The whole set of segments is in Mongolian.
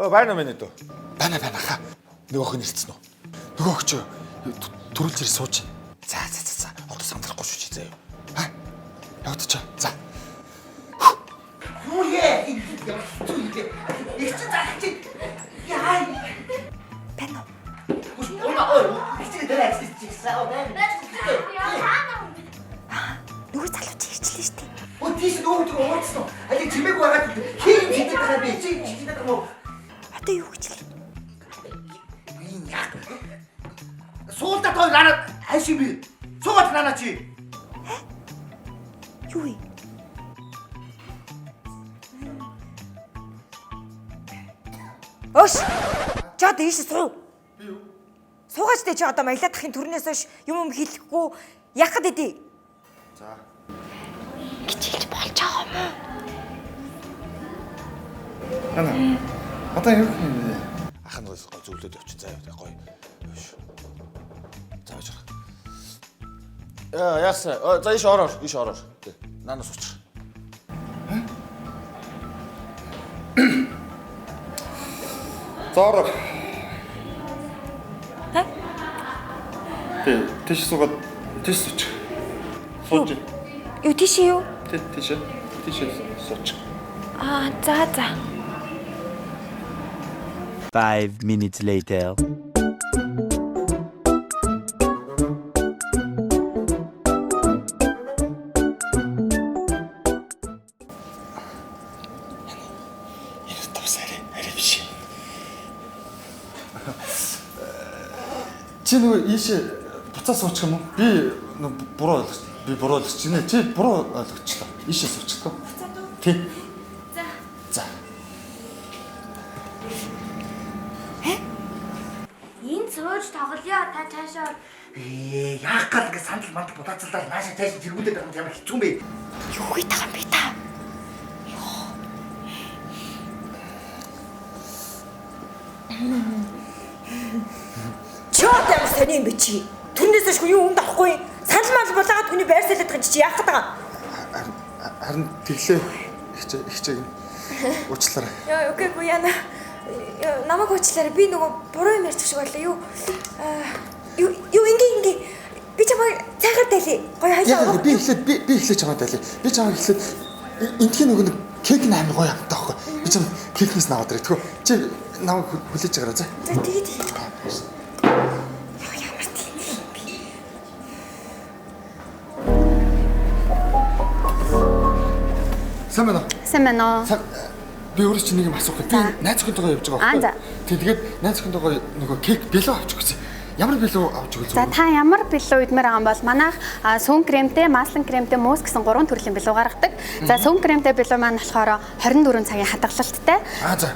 Байна уу минь дөө? Байна ха. Нөгөөх нь ирсэн үү? Нөгөөх ч төрүүлж ир сууж. За. Одоо сандрахгүй шүү чи заяа. Ха? Яваад ч. За. Юу яа? Их ч заах чи. Яа. Байна уу? Нөгөө залууч ирчлээ шүү дээ. Тийш нөгөө уурсан. Алиг чимээг байгаад хийн чидэд байгаа би. Чидэд байгаа мó. Одоо юу гэж вэ? Ин яах вэ? Суултаа той нана хайши би. Суугаад нана чи. Юу вэ? Ош! Чад ийш суу. Би юу? Суугаач дээ чи одоо маялаад ахын төрнөөс хойш юм хэлэхгүй яхад идэв. За. Хичээлж болж байгаа юм уу? Ана. Одоо юу юм бэ? Ах нь гой зөвлөд явчих заяа гоё. За очроо. Яасан. За иш ороор. Тэ. Нанаас учраа. Зоор. Ха? Тэ, тийш суугаад тийш сууч. Сууж. Юу тийш юу? Тэ, тийш сууч. За. 5 minutes later. Чи нөгөө ийшээ буцаа суучих юм уу? Би буруу ойлгож байна. Чи буруу ойлгочлоо. Ийшээ суучихлаа. Тий. За. Энэ сууж тоглоё та цаашаа. Яах гал ингэ сандал мандал будаацалдаа наашаа цааш зэргүүлээд байгаа юм ямар хэцүү юм бэ? Юу хийх юм бэ та? Чот юм сони юм би чи. Түрнээс ашгүй юу өмд авахгүй. Санал мал булаагаад түүний байр сэлээд байгаа чи яах гэдэг юм? Харин тэглээ. Хичээг. Уучлаарай. Яа, үгүй яана. Намайг уучлаарай. Би нөгөө буруу юм ярьчих шиг болоо юу. Юу ингээ. Би чамайг цайгаар дайлээ. Гоё хайлаа. Би эхлээд чамаа дайлээ. Би чамаа эхлээд энтхийн нөгөө нэг кек нь амар гоё амттай байхгүй. Би чам кекнээс наваад ирэх. Тэгвэл чи намайг хүлээж агараа за. За тэгээд. Ямар тийм юм бэ? Сайн байна уу? Би өөрөө чи нэг юм асуух. Би найз охинтойгоо явж байгаа байхгүй. Тэгээд найз охинтойгоо нөгөө кек бэлөө авч өгсөн. Ямар бэлөө авч өгөх За та ямар бэлүү идмээр байгаа юм бол манайх сүн кремтэй, маслан кремтэй, муус гэсэн 3 төрлийн бэлүү гаргадаг. За сүн кремтэй бэлүү маань болохоор 24 цагийн хадгалалттай.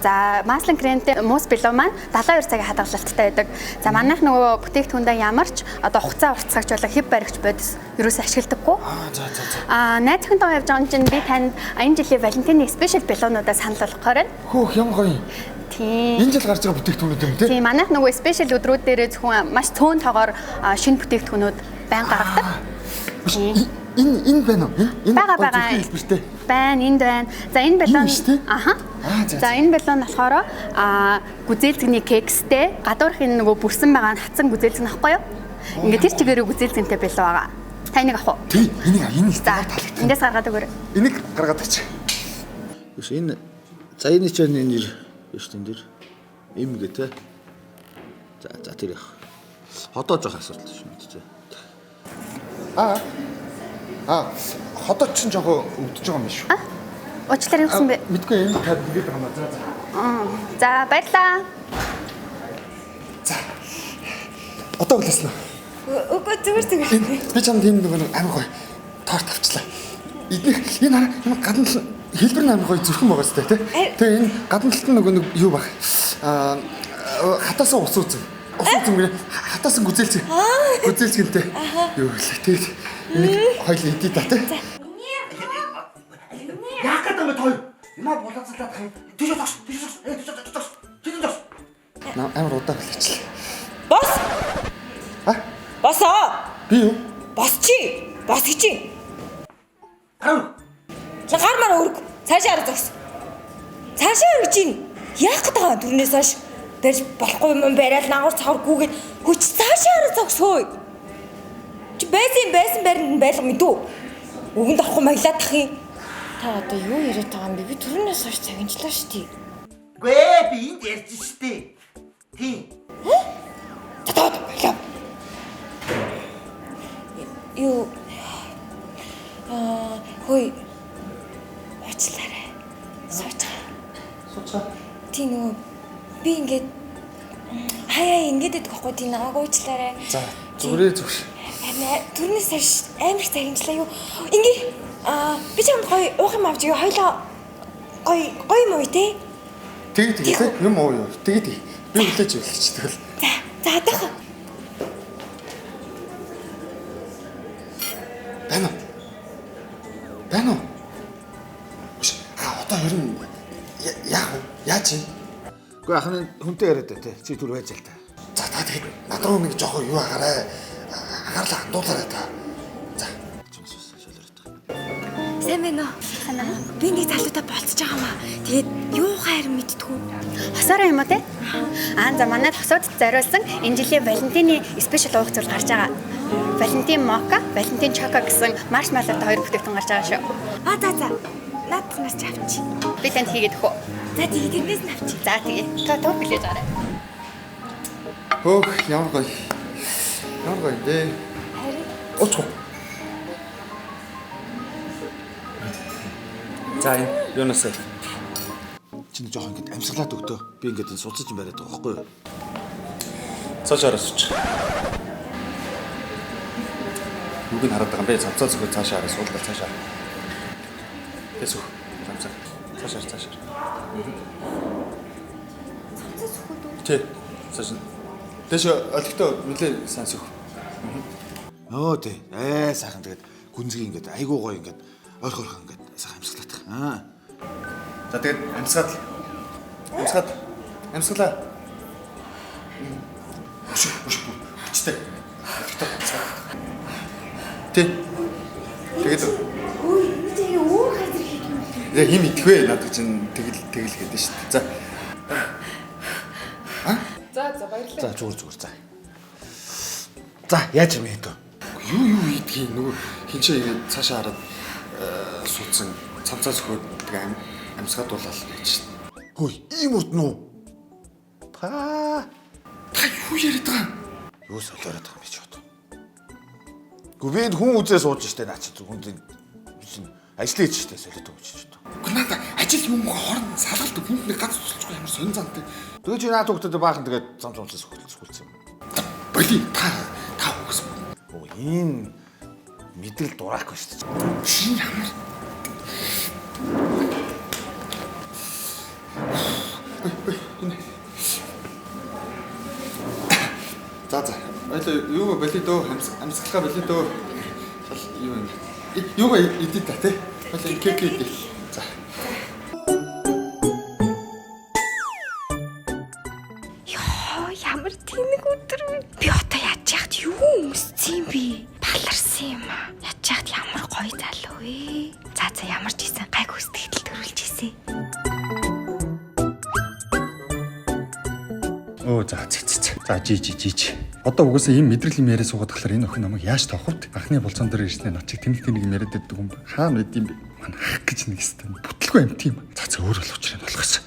За маслан кремтэй, муус бэлүү маань 72 цагийн хадгалалттай байдаг. За манайх нөгөө бүтээгдэхүүндээ ямар ч одоо хугацаа уртцаагч болон хэв баригч бодис ерөөсөө ашигладаггүй. Найз охинтойгоо явж байгаа юм чинь би танд энэ жилийн Валентины спешиал бэлүүнуудаа санал болгохоор байна. Хөөх ямар гоё. Тийм. Энэ жил гарч байгаа бүтээгдэхүүнүүд юм тий? Тийм, манайх нөгөө спешиал өдрүүд дээрээ зөвхөн маш цөөн тоогоор шинэ бүтээгдэхүүнүүд байнга гаргадаг. Энэ байна уу? Энэ байгаа. хэлбэртэй. Байна, энд байна. За энэ баллон аха. За энэ баллон болохоор гүзээлцгний кекстэй гадуурхын нөгөө бүрсэн байгаа нь хатсан гүзээлцэн ахгүй юу? Ингээд тэр чигээрээ гүзээлцэнтэй бэлүү байгаа. Та энийг авах уу? Тий, энэ таалагдсан. Эндээс гаргаад өгөөрэй. Энийг гаргаад ач. Биш энэ за энэ ч энэ нэр биш энэ дэр им гэ тэ. За тэр яах. Ходоож явах асуудал шүү дээ. Ходоод ч жоохон өвдөж байгаа юм шүү. Уучлаарай юу гэсэн бэ? Мэдгүй энэ тав тэгээд байгаа юм аа. За баярлаа. За. Одоо үлээсэн үү? Үгүй зүгээр. Би чамд энэ нэг амар гоё торт авчлаа. Энэ гадна хэлбэр нь амар гоё зүрхэн байгаа сте тий. Тэгээ энэ гадна талд нь нэг юу баг. Хатаасан ус үзэн. Ус үзэн гэнэ хатаасан гүзээлцгэнтэй. Юу хэлээ тэгээд энийг хоёул идэ та тий. Яах гэдэг юм бэ той? Юмаа булаацалаад хань. Тийш тагш. Амар удаа хэлчихлээ. Бос. Босоо. Би юу? Бос чи. Бос хичи. Гар мар өрг. Цаашаа хараа зогс. Цаашаа өргөж ийн. Яах гээд байгаа түрнээс хойш барьж болохгүй юм бариад наагур цавар гүгээд хүч цаашаа хараа зогсхөө. Чи байсан байранд байлга мэдүү. Өгөнд авахгүй маялаад тах юм. Та одоо юу яриад байгаа юм бэ? Би түрнээс хойш цагинчлаа шүү дээ. Үгүй ээ би энд ярьж штэ. Тийм. Татаад байлаа. Юу хөөе. Очлаарай. Суучаа. Тийм нөгөө би ингээд хаяа ингээд идэх байхгүй тийм намайг уучлаарай. За зүгрээ зүгш. Түрнээс хойш амар их цагинчлаа юу. Ингээ би чамд гоё уух юм авч юу хоёлоо гоё юм уу те? Тэгээ юм уу юу? Тэгээ би хүлээж өгч тэгэл. За хадах. Байна уу? Одоо ер нь яаж юм? Үгүй ахны хүнтэй яриад бай те. Чи түр байж л та. За та тэгээд над руу нэг жоохон юу агараа. Агаарлаа хандуулаарай та. За. Сайн байна уу? Би нэг залуутай болцож байгаа маа. Тэгээд юу хайр мэдтгүү. Хосоороо юм уу те? За манай хосуудад зориулсан энэ жилийн Валентины спешиал уух зүйл гарч байгаа. Валентин мока, Валентин чоко гэсэн маршмеллоутай хоёр бүтээгдэхүүн гарч байгаа шүү. За. Нааднаас ч авчи. Би танд хийгээд өгөх үү? За тэгээ тэрнээс нь авчи. За тэгээ. Тоо билээж гараа. Хөөх ямар гоё. Ямар гоё дээ. Оцгоо. За юунаас Чи нэг жоохон ингэж амьсгалаад өгдөө. Би ингэж энэ суцаж юм бариад байгаа байхгүй юу? цаашаа сууч. Нүг нь хараад байгаа юм бэ? Цавцаа зөвхөн цаашаа хараа суулгаа цаашаа. Тэсүү. Цавцаа. Цаашаа. Цавцаа зөвхөн дүү. Тэ. Цаашаа. Тэш олигтой нэлээ сайн сүх. Оо тий. Сайхан тэгээд гүнзгий ингэж айгуу гоё ингэж ойрхон ингэж сайхан амьсгалаад байгаа. За тэгээд амьсгалаа. Өчтэй. Олигтой амьсгалаа. Тэ. Тэгээд Тэгээ өөр хазар хийх юм. яг юм идэхвэ надад чинь тэгэл гэдэг шүү дээ. За баярлалаа. За зүгээр за. За яаж юм бэ? Юу идэх юм нөгөө хинчээ цаашаа хараад суудсан цамцаа зөвхөн тэгээ амьсгаад болол гэж шүү дээ. Хөөе, ийм урд нуу. Та юу яриад байгаа юм? Юу солиороод байгаа юм чи бод. Гүвээ энэ хүн үзээ сууж штэ наа чи хүн чинь ажил хийж штэ солиод байгаа ч ч. Гүнада ажил юм хооронд салгалт бүхнийг ганц тусалчихгүй ямар сонь зантай. Тэгээ чи наад хөлтөд баахан тэгээд замцаас сөхөлцсөн юм. Боли та үгс. Оо энэ мэдрэл дураагүй штэ. Чи ямар За. Ойлоо юу боли дөө амьсгалаа боли дөө. Шал юу юм. Юу идэх та тий. Ойлоо кек идэх. За. Яа, ямар тэнэг өдөр вэ? Би одоо яаж яахад юу өмссөн юм бэ? Баларсан юм аа. Яаж яахад ямар гоё залуу вэ? За ямар ч ийсэн гайг үстгэл төрүүлж ийсэн. Оо за. За жи. Одоо угаасаа ийм мэдрэл юм яриа суугаад тахлаар энэ охин намайг яаж тоохвд? Анхны болцоон дээр ирснээр над чиг тэмдэг нэг юм яриад байдаг юм. Хаана байд юм бэ? Манай ах гэж нэг хэвээр бүтлгүй амт юм. За өөр л учраас болгосон.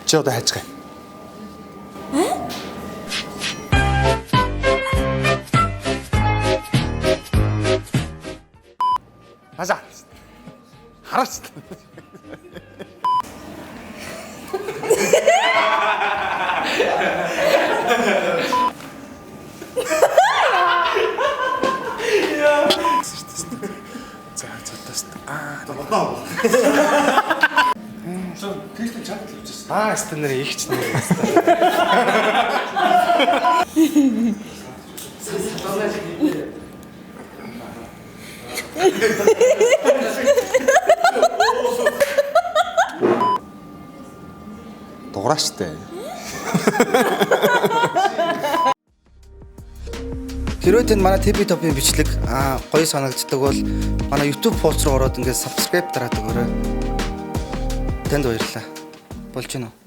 Чи одоо хайцгаа. Хаза. Хараач. Бодоо. Тэгэлтэй чад л үзсэн. Стенэр ихч нэр. нуграаштай. Хэрвээ танд манай TP Top-ийн бичлэг гоё санагддаг бол манай YouTube пост руу ороод ингээд subscribe дараад өгөөрэй. Танд баярлалаа. Болж гинөө.